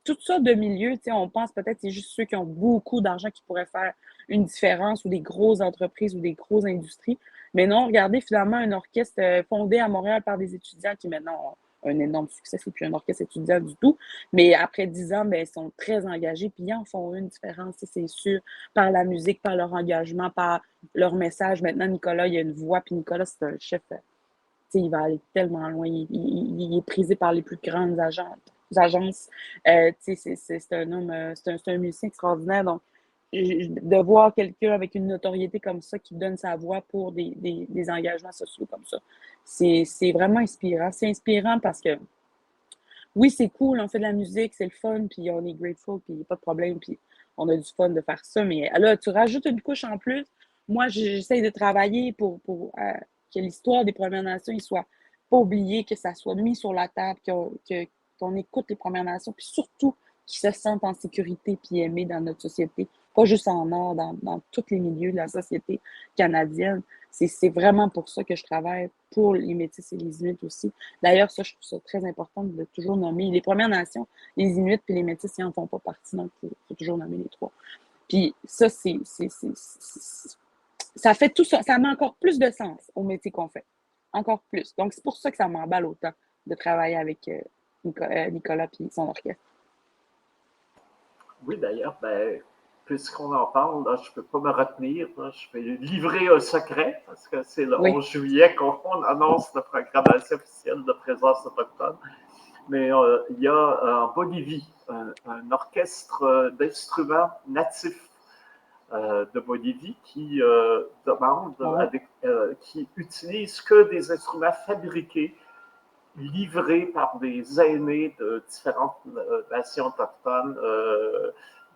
toutes sortes de milieux. Tu sais, on pense peut-être que c'est juste ceux qui ont beaucoup d'argent qui pourraient faire une différence, ou des grosses entreprises ou des grosses industries. Mais non, regardez, finalement, un orchestre fondé à Montréal par des étudiants qui maintenant ont un énorme succès. C'est plus un orchestre étudiant du tout. Mais après 10 ans, ben, ils sont très engagés, puis ils en font une différence, c'est sûr, par la musique, par leur engagement, par leur message. Maintenant, Nicolas, il a une voix, puis Nicolas, c'est un chef. Il va aller tellement loin. Il est prisé par les plus grandes agences. C'est un homme, c'est un musicien extraordinaire. Donc, de voir quelqu'un avec une notoriété comme ça qui donne sa voix pour des engagements sociaux comme ça, c'est vraiment inspirant. C'est inspirant parce que, oui, c'est cool, on fait de la musique, c'est le fun, puis on est grateful, puis pas de problème, puis on a du fun de faire ça. Mais là, tu rajoutes une couche en plus. Moi, j'essaie de travailler pour que l'histoire des Premières Nations, il soit pas oublié, que ça soit mis sur la table, qu'on écoute les Premières Nations, puis surtout qu'ils se sentent en sécurité puis aimés dans notre société, pas juste en art, dans tous les milieux de la société canadienne. C'est vraiment pour ça que je travaille, pour les Métis et les Inuits aussi. D'ailleurs, ça, je trouve ça très important de toujours nommer les Premières Nations, les Inuits puis les Métis, ils n'en font pas partie, donc il faut toujours nommer les trois. Puis ça, ça fait tout ça, ça met encore plus de sens au métier qu'on fait. Encore plus. Donc, c'est pour ça que ça m'emballe autant de travailler avec Nicolas et son orchestre. Oui, d'ailleurs, ben, puisqu'on en parle, là, je ne peux pas me retenir. Là, je vais livrer un secret parce que c'est le Oui. 11 juillet qu'on annonce la programmation officielle de présence autochtone. Mais il y a en Bolivie un orchestre d'instruments natifs de Bolivie qui demande, Wow. qui utilise que des instruments fabriqués, livrés par des aînés de différentes nations autochtones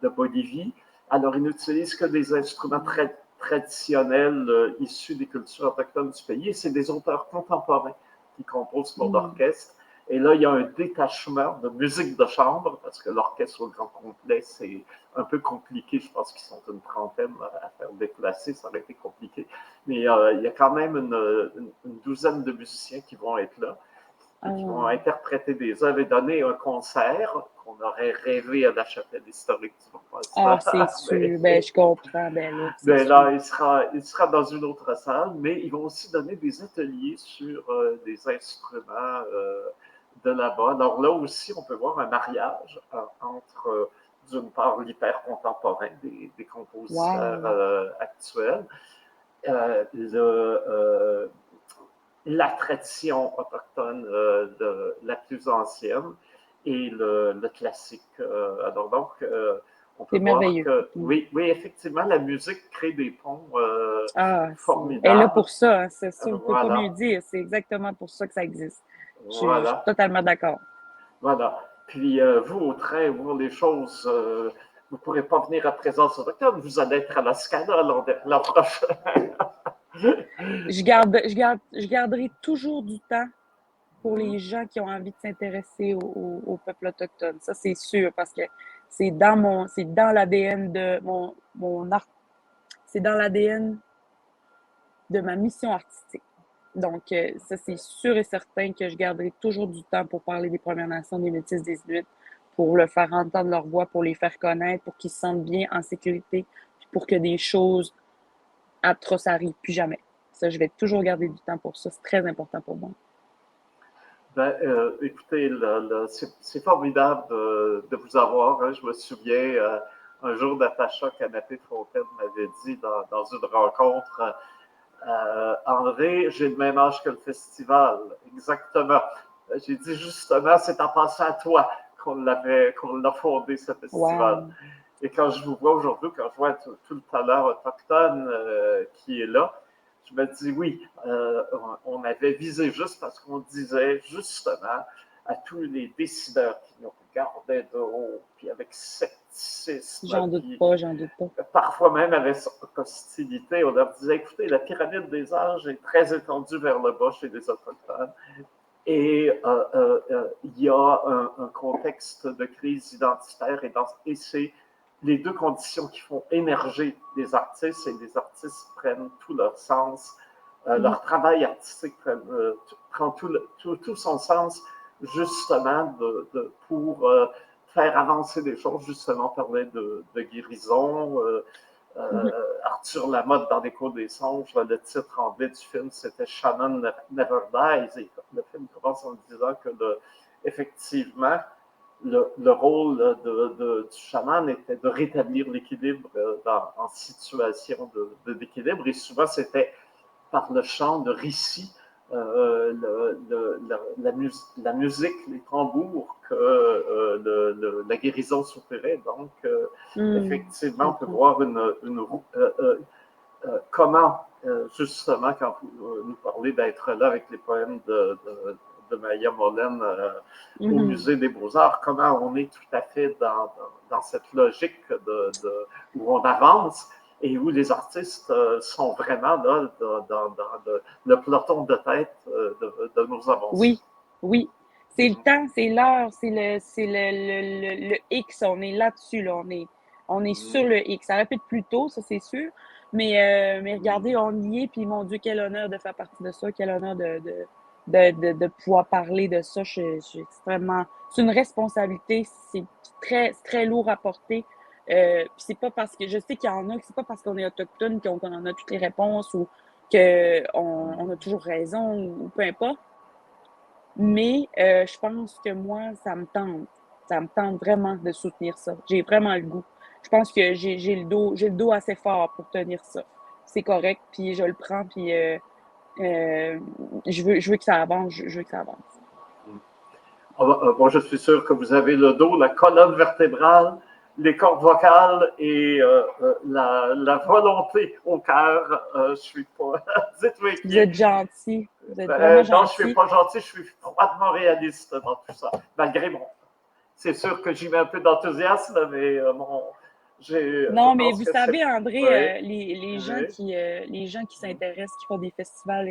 de Bolivie. Alors, ils n'utilisent que des instruments très traditionnels issus des cultures autochtones du pays. Et c'est des auteurs contemporains qui composent pour Mm. l'orchestre. Et là, il y a un détachement de musique de chambre, parce que l'orchestre au grand complet, c'est un peu compliqué. Je pense qu'ils sont une trentaine à faire déplacer, ça aurait été compliqué. Mais il y a quand même une douzaine de musiciens qui vont être là et qui vont Ah. interpréter des œuvres et donner un concert qu'on aurait rêvé à la chapelle historique du Ah, c'est Mont-Royal. sûr. Ben, je comprends. Ben là, c'est Mais sûr. là, il sera dans une autre salle, mais ils vont aussi donner des ateliers sur des instruments de là-bas. Alors là aussi, on peut voir un mariage entre, d'une part, l'hyper contemporain des compositeurs Wow. actuels, la tradition autochtone la plus ancienne et le classique. Alors donc, on peut C'est voir merveilleux. que Mm. oui, oui, effectivement, la musique crée des ponts Ah, elle est là formidables. pour ça, hein, c'est ça, on ne peut pas mieux Voilà, dire. C'est exactement pour ça que ça existe. Je suis voilà, totalement d'accord. voilà. Puis vous, au train, voir les choses, vous ne pourrez pas venir à Présence autochtone, vous allez être à la Scala l'an prochain. Je garderai toujours du temps pour les gens qui ont envie de s'intéresser au peuple autochtone. Ça, c'est sûr, parce que c'est dans l'ADN de mon art, c'est dans l'ADN de ma mission artistique. Donc, ça, c'est sûr et certain que je garderai toujours du temps pour parler des Premières Nations, des Métis, des Inuits, pour le faire entendre leur voix, pour les faire connaître, pour qu'ils se sentent bien en sécurité, puis pour que des choses atroces arrivent plus jamais. Ça, je vais toujours garder du temps pour ça. C'est très important pour moi. Ben, écoutez, c'est formidable de vous avoir. Hein. Je me souviens, un jour, Natacha Canapé-Fontaine m'avait dit dans une rencontre, André, j'ai le même âge que le festival. Exactement. J'ai dit justement, c'est en pensant à toi qu'on l'a fondé, ce festival. Wow. Et quand je vous vois aujourd'hui, quand je vois tout le talent autochtone qui est là, je me dis oui, on avait visé juste parce qu'on disait justement à tous les décideurs qui nous regardaient de haut, puis avec scepticisme, J'en doute puis pas, j'en doute pas. parfois même avec hostilité, on leur disait écoutez, la pyramide des âges est très étendue vers le bas chez les Autochtones. Et il y a un contexte de crise identitaire et c'est les deux conditions qui font émerger les artistes et les artistes prennent tout leur sens. Mm. Leur travail artistique prend tout son sens justement pour faire avancer les choses, justement parler de guérison. Mhm. Arthur Lamotte dans l'Écho des songes, le titre anglais du film, c'était Shannon Never Dies. Et le film commence en disant que effectivement, le rôle du chaman était de rétablir l'équilibre en situation d'équilibre. Et souvent, c'était par le chant de récit, la musique, les tambours, que la guérison s'opérait. Donc, Je effectivement, on peut comprends. voir comment, justement, quand vous nous parlez d'être là avec les poèmes de Maya Mollen au Mhm. Musée des Beaux-Arts, comment on est tout à fait dans cette logique où on avance et où les artistes sont vraiment là dans le peloton de tête de nos avancées. Oui, oui. C'est le temps, c'est l'heure, le X. On est là-dessus, là. On est sur le X. Ça aurait pu être plus tôt, ça, c'est sûr. Mais regardez, on y est. Puis, mon Dieu, quel honneur de faire partie de ça. Quel honneur de pouvoir parler de ça. Je suis extrêmement. C'est une responsabilité. C'est très lourd à porter. Puis, c'est pas parce que je sais qu'il y en a, c'est pas parce qu'on est autochtone qu'on en a toutes les réponses ou qu'on a toujours raison ou peu importe. Mais je pense que moi, ça me tente. Ça me tente vraiment de soutenir ça. J'ai vraiment le goût. Je pense que j'ai le dos assez fort pour tenir ça. C'est correct, puis je le prends, puis je veux que ça avance. Je veux que ça avance. Bon, je suis sûr que vous avez le dos, la colonne vertébrale, les cordes vocales et la volonté au cœur. Je suis pas. Dites-moi Vous qui. êtes gentil. Vous êtes vraiment Non, je suis gentil. pas gentil, je suis froidement réaliste dans tout ça. Malgré mon. C'est sûr que j'y mets un peu d'enthousiasme, mais je Non, mais pense vous que c'est. savez, André, Oui, oui, les gens qui s'intéressent, qui font des festivals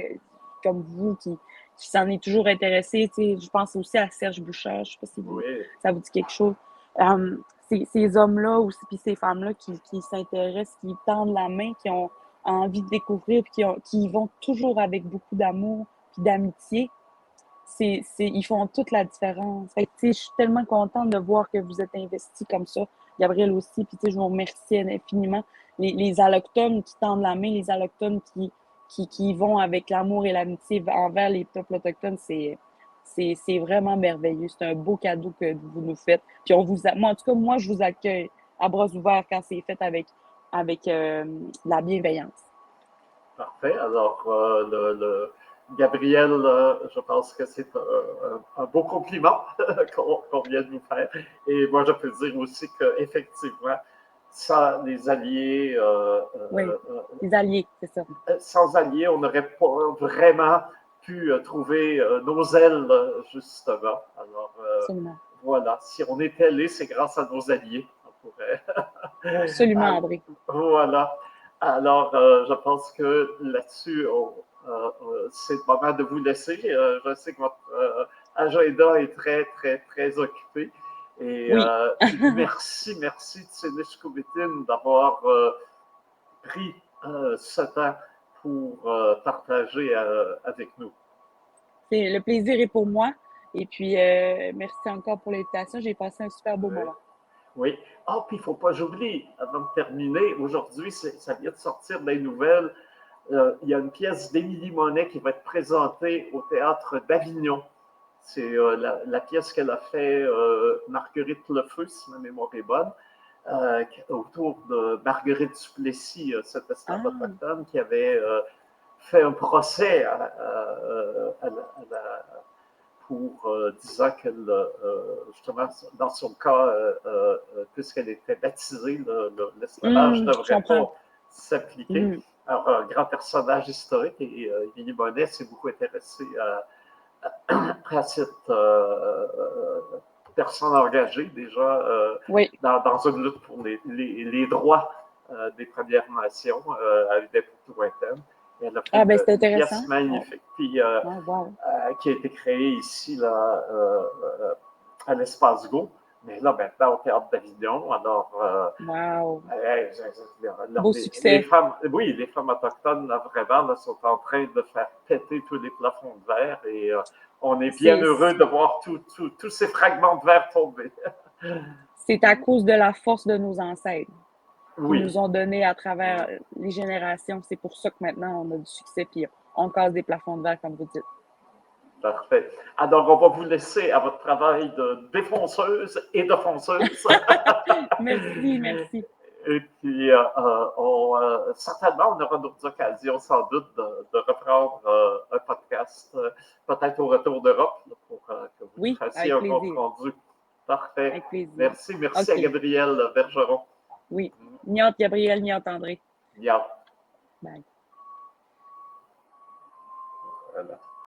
comme vous, qui s'en est toujours intéressé, tu sais, je pense aussi à Serge Bouchard, je sais pas si oui. ça vous dit quelque chose. Ces hommes-là ou puis ces femmes-là qui s'intéressent, qui tendent la main, qui ont envie de découvrir, puis qui vont toujours avec beaucoup d'amour puis d'amitié, ils font toute la différence. Fait que, tu sais, je suis tellement contente de voir que vous êtes investis comme ça. Gabriel aussi, puis tu sais, je vous remercie infiniment. Les Allochtones qui tendent la main, les Allochtones qui vont avec l'amour et l'amitié envers les peuples autochtones, c'est vraiment merveilleux. C'est un beau cadeau que vous nous faites. Puis moi, en tout cas, moi, je vous accueille à bras ouverts quand c'est fait avec la bienveillance. Parfait. Alors, Gabriel, je pense que c'est un beau compliment qu'on vient de nous faire. Et moi, je peux dire aussi qu'effectivement, sans les alliés, Oui, les alliés, c'est ça. sans alliés, on n'aurait pas vraiment pu trouver nos ailes, justement. Alors, Absolument. voilà, si on est allé, c'est grâce à nos alliés. On pourrait. Absolument, André. Voilà. Alors, je pense que là-dessus, c'est le moment de vous laisser. Je sais que votre agenda est très, très, très occupé. Et Oui. merci, Tsinish d'avoir pris ce temps pour partager avec nous. Le plaisir est pour moi. Et puis, merci encore pour l'invitation. J'ai passé un super beau Oui. moment. Oui. Ah, puis il ne faut pas j'oublie, avant de terminer, aujourd'hui, ça vient de sortir des nouvelles. Il y a une pièce d'Émilie Monet qui va être présentée au théâtre d'Avignon. C'est la pièce qu'elle a fait Marguerite Lefeu, si ma mémoire est bonne, autour de Marguerite Duplessis, cette esclave Ah, autochtone qui avait fait un procès pour disant qu'elle, justement, dans son cas, puisqu'elle était baptisée, l'esclavage ne je devrait comprends. pas s'appliquer. Mm. Alors, un grand personnage historique, et Émilie Monet s'est beaucoup intéressée à cette personne engagée déjà Oui. dans une lutte pour les droits des Premières Nations à une époque lointaine. Et elle a fait Ah, ben, c'est une intéressant. pièce magnifique, puis Ah, wow. qui a été créée ici là, à l'Espace Go, mais là maintenant au Théâtre d'Avignon. Alors, Wow. Beau les succès. femmes, oui, les femmes autochtones, là, vraiment, là, sont en train de faire péter tous les plafonds de verre et on est bien C'est, heureux de voir tous ces fragments de verre tomber. c'est à cause de la force de nos ancêtres qui Oui, nous ont donné à travers les générations. C'est pour ça que maintenant, on a du succès puis on casse des plafonds de verre, comme vous dites. parfait. Alors, on va vous laisser à votre travail de défonceuse et de fonceuse. Merci, merci. Et puis, certainement, on aura d'autres occasions, sans doute, de reprendre un podcast, peut-être au retour d'Europe, pour que vous nous Oui, fassiez avec un compte plaisir. rendu. Parfait. Avec plaisir. Merci à OK. Gabriel Bergeron. Oui. Ni entre Gabriel, ni entre André. Bien. Bye. Voilà.